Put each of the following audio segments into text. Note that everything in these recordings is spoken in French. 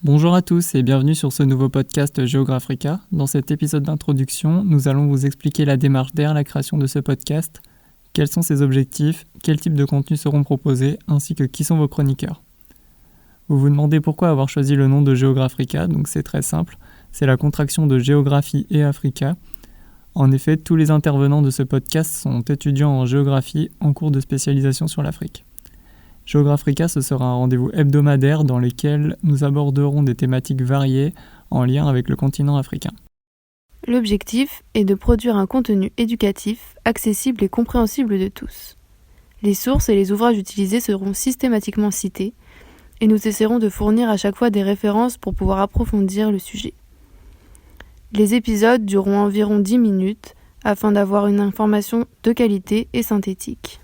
Bonjour à tous et bienvenue sur ce nouveau podcast Geographica. Dans cet épisode d'introduction, nous allons vous expliquer la démarche derrière la création de ce podcast, quels sont ses objectifs, quels types de contenus seront proposés, ainsi que qui sont vos chroniqueurs. Vous vous demandez pourquoi avoir choisi le nom de Geographica, donc c'est très simple, c'est la contraction de Géographie et Africa. En effet, tous les intervenants de ce podcast sont étudiants en géographie en cours de spécialisation sur l'Afrique. Geographica, ce sera un rendez-vous hebdomadaire dans lequel nous aborderons des thématiques variées en lien avec le continent africain. L'objectif est de produire un contenu éducatif, accessible et compréhensible de tous. Les sources et les ouvrages utilisés seront systématiquement cités et nous essaierons de fournir à chaque fois des références pour pouvoir approfondir le sujet. Les épisodes dureront environ 10 minutes afin d'avoir une information de qualité et synthétique.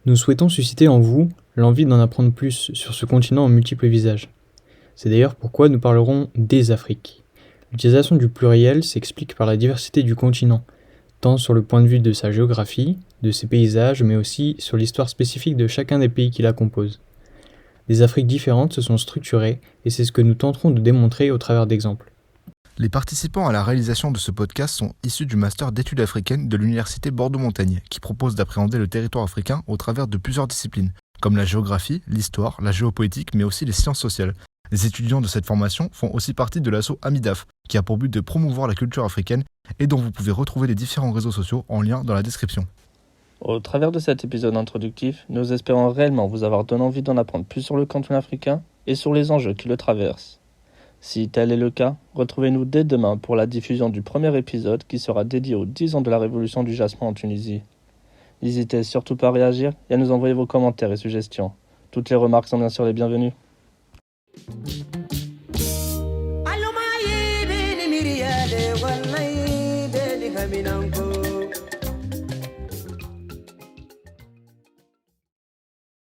Nous souhaitons susciter en vous l'envie d'en apprendre plus sur ce continent aux multiples visages. C'est d'ailleurs pourquoi nous parlerons des Afriques. L'utilisation du pluriel s'explique par la diversité du continent, tant sur le point de vue de sa géographie, de ses paysages, mais aussi sur l'histoire spécifique de chacun des pays qui la composent. Des Afriques différentes se sont structurées et c'est ce que nous tenterons de démontrer au travers d'exemples. Les participants à la réalisation de ce podcast sont issus du Master d'études africaines de l'Université Bordeaux-Montaigne, qui propose d'appréhender le territoire africain au travers de plusieurs disciplines, comme la géographie, l'histoire, la géopolitique, mais aussi les sciences sociales. Les étudiants de cette formation font aussi partie de l'asso Amidaf, qui a pour but de promouvoir la culture africaine et dont vous pouvez retrouver les différents réseaux sociaux en lien dans la description. Au travers de cet épisode introductif, nous espérons réellement vous avoir donné envie d'en apprendre plus sur le continent africain et sur les enjeux qui le traversent. Si tel est le cas, retrouvez-nous dès demain pour la diffusion du premier épisode qui sera dédié aux 10 ans de la révolution du jasmin en Tunisie. N'hésitez surtout pas à réagir et à nous envoyer vos commentaires et suggestions. Toutes les remarques sont bien sûr les bienvenues. Aluma ye beni miriya de wallahi de di kaminanko